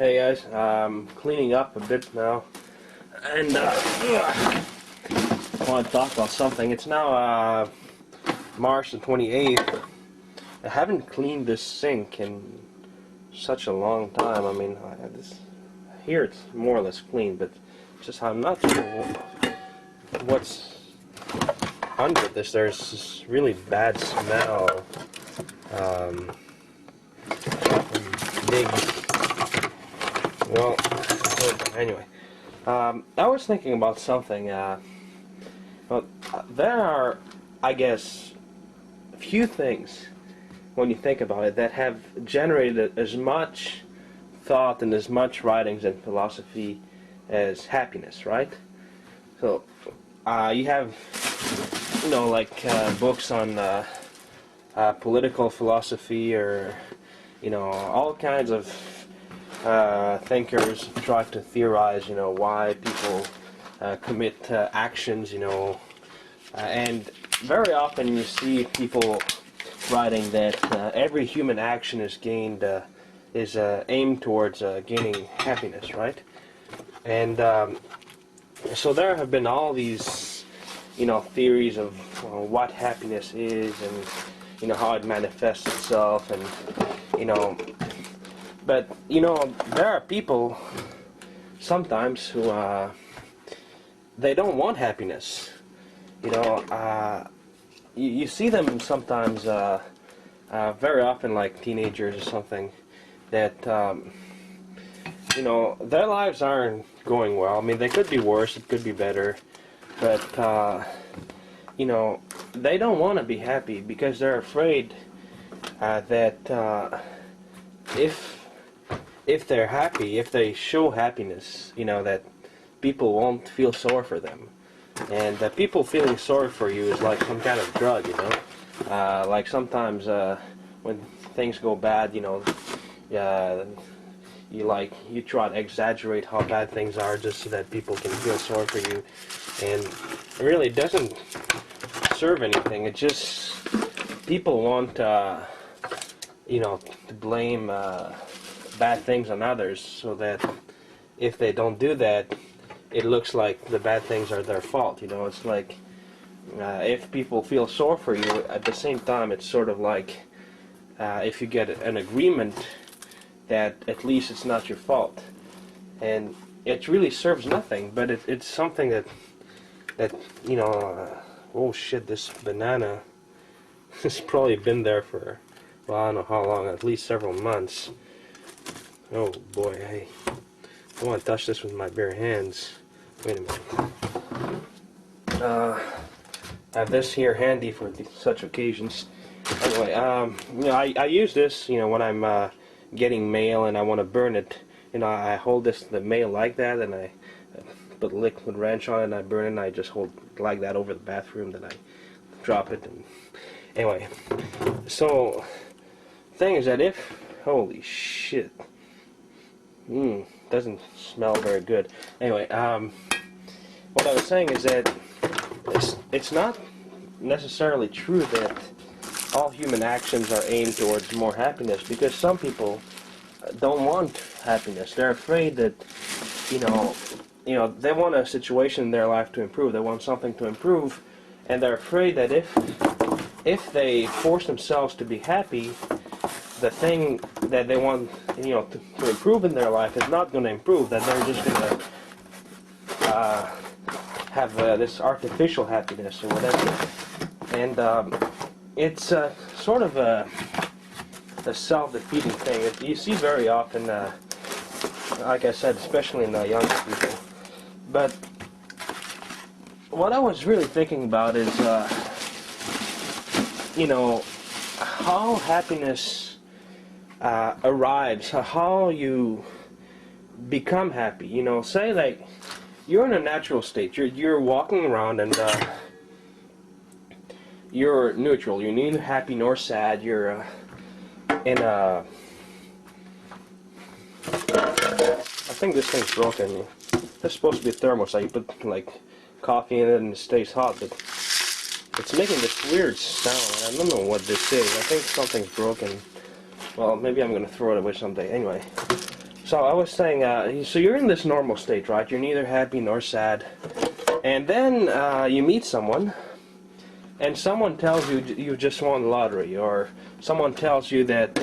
Hey guys, cleaning up a bit now, and I want to talk about something. It's now March the 28th. I haven't cleaned this sink in such a long time. I mean, here it's more or less clean, but just I'm not sure what's under this. There's this really bad smell. Big. Well, anyway, I was thinking about something. Well, there are, I guess, few things, when you think about it, that have generated as much thought and as much writings and philosophy as happiness, right? So, you have, like books on political philosophy, or, all kinds of thinkers try to theorize, why people commit actions, and very often you see people writing that every human action is aimed towards gaining happiness, right? And so there have been all these, theories of what happiness is, and how it manifests itself, and but there are people sometimes who they don't want happiness. You see them sometimes, very often, like teenagers or something, that their lives aren't going well. I mean, they could be worse, it could be better, but they don't want to be happy because they're afraid that if they're happy, if they show happiness, that people won't feel sorry for them. And people feeling sorry for you is like some kind of drug, like sometimes when things go bad, you try to exaggerate how bad things are just so that people can feel sorry for you, and really it doesn't serve anything. It just, people want to blame bad things on others, so that if they don't do that, it looks like the bad things are their fault. It's like if people feel sorry for you, at the same time it's sort of like if you get an agreement that at least it's not your fault, and it really serves nothing. But it's something that oh shit, this banana has probably been there for, well, I don't know how long, at least several months. Oh boy, I don't want to touch this with my bare hands. Wait a minute. I have this here handy for such occasions. Anyway, I use this, when I'm getting mail and I want to burn it. I hold the mail like that, and I put liquid wrench on it, and I burn it, and I just hold it like that over the bathroom, then I drop it. And anyway, so thing is that holy shit, doesn't smell very good. Anyway, what I was saying is that it's not necessarily true that all human actions are aimed towards more happiness, because some people don't want happiness. They're afraid that, they want a situation in their life to improve. They want something to improve, and they're afraid that if they force themselves to be happy, the thing that they want, to improve in their life is not going to improve. That they're just going to have this artificial happiness or whatever, and it's sort of a self-defeating thing. You see very often, like I said, especially in young people. But what I was really thinking about is, how happiness arrives, how you become happy. Say like you're in a natural state. You're walking around and you're neutral. You're neither happy nor sad. You're in a... I think this thing's broken. This is supposed to be a thermos. You put like coffee in it and it stays hot, but it's making this weird sound. I don't know what this is. I think something's broken. Well, maybe I'm gonna throw it away someday. Anyway, So I was saying, so you're in this normal state, right? You're neither happy nor sad. And then you meet someone, and someone tells you you just won the lottery, or someone tells you that,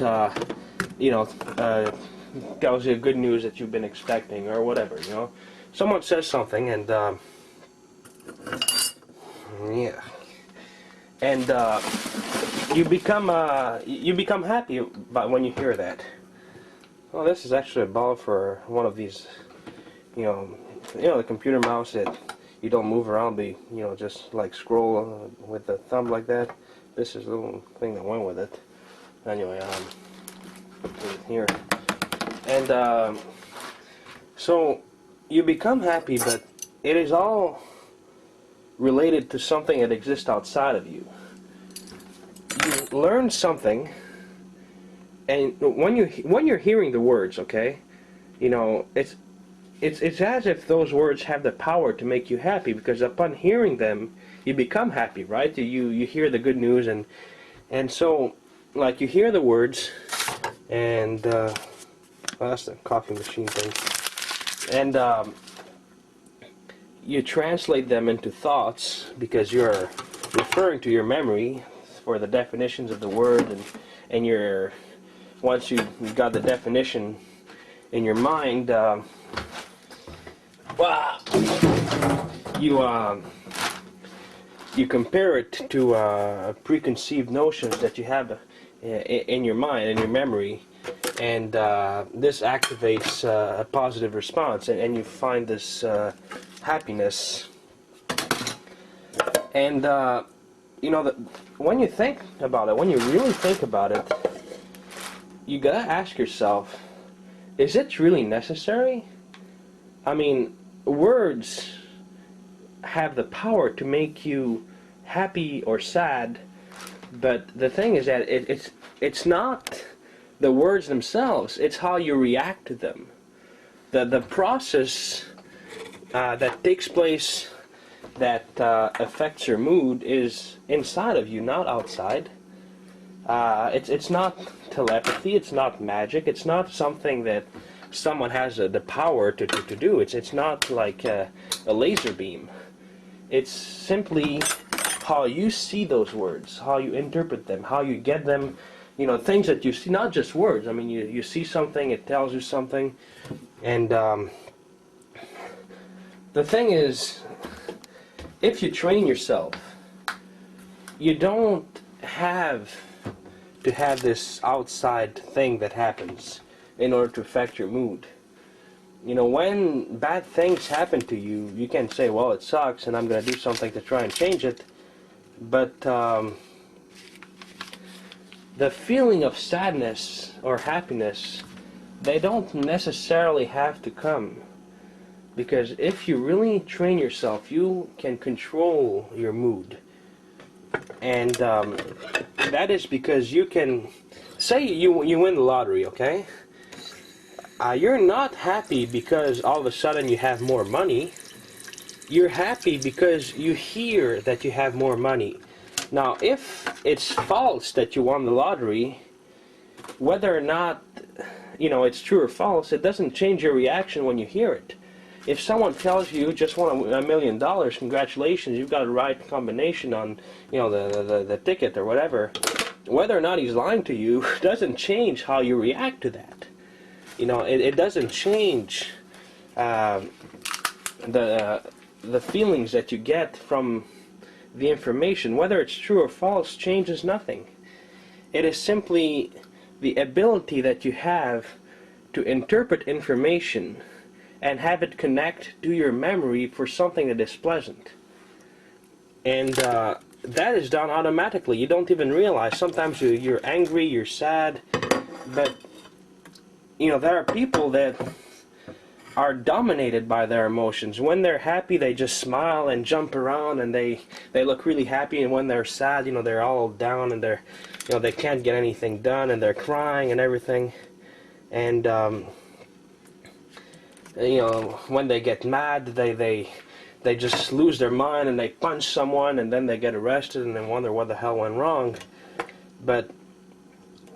tells you good news that you've been expecting, or whatever, you know. Someone says something, and, yeah. And you become happy when you hear that. Well, this is actually a ball for one of these, the computer mouse that you don't move around, but just like scroll with the thumb like that. This is a little thing that went with it. Anyway, put it here, and so you become happy, but it is all related to something that exists outside of you. You learn something, and when you're hearing the words, okay, it's as if those words have the power to make you happy, because upon hearing them, you become happy, right? You hear the good news, and so like you hear the words, and well, that's the coffee machine thing, and you translate them into thoughts because you're referring to your memory for the definitions of the word, and you're, once you've got the definition in your mind, you compare it to preconceived notions that you have in your mind, in your memory, and this activates a positive response, and you find this happiness. And when you think about it, when you really think about it, you gotta ask yourself, is it really necessary? I mean, words have the power to make you happy or sad, but the thing is that it's not the words themselves, it's how you react to them. The process that takes place that affects your mood is inside of you, not outside. It's not telepathy, it's not magic, it's not something that someone has the power to do. It's not like a laser beam. It's simply how you see those words, how you interpret them, how you get them, things that you see, not just words. I mean, you see something, it tells you something, and the thing is, if you train yourself, you don't have to have this outside thing that happens in order to affect your mood. When bad things happen to you, you can say, well, it sucks and I'm going to do something to try and change it, but the feeling of sadness or happiness, they don't necessarily have to come, because if you really train yourself, you can control your mood. And that is because you can, say you win the lottery, okay? You're not happy because all of a sudden you have more money. You're happy because you hear that you have more money. Now, if it's false that you won the lottery, whether or not, it's true or false, it doesn't change your reaction when you hear it. If someone tells you just won $1 million, congratulations, you've got a right combination on, the ticket or whatever, whether or not he's lying to you doesn't change how you react to that. It doesn't change the feelings that you get from the information. Whether it's true or false changes nothing. It is simply the ability that you have to interpret information and have it connect to your memory for something that is pleasant. And that is done automatically. You don't even realize. Sometimes you're angry, you're sad, but there are people that are dominated by their emotions. When they're happy, they just smile and jump around, and they look really happy. And when they're sad, they're all down, and they can't get anything done, and they're crying and everything. And when they get mad, they just lose their mind, and they punch someone, and then they get arrested, and they wonder what the hell went wrong. But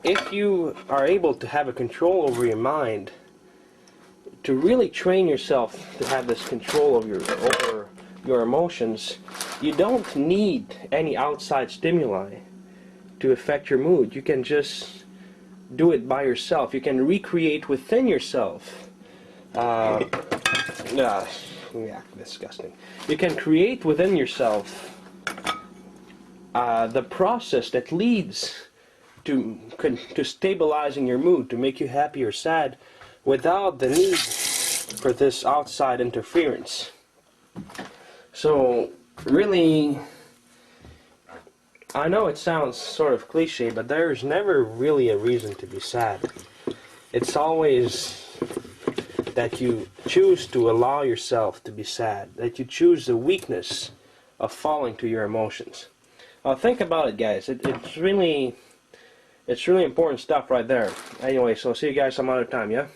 if you are able to have a control over your mind to really train yourself to have this control of over your emotions, you don't need any outside stimuli to affect your mood. You can just do it by yourself. You can recreate within yourself. Yeah, disgusting. You can create within yourself the process that leads to stabilizing your mood, to make you happy or sad, without the need for this outside interference. So, really, I know it sounds sort of cliche, but there's never really a reason to be sad. It's always that you choose to allow yourself to be sad, that you choose the weakness of falling to your emotions. Think about it, guys. It's really important stuff right there. Anyway, so see you guys some other time, yeah?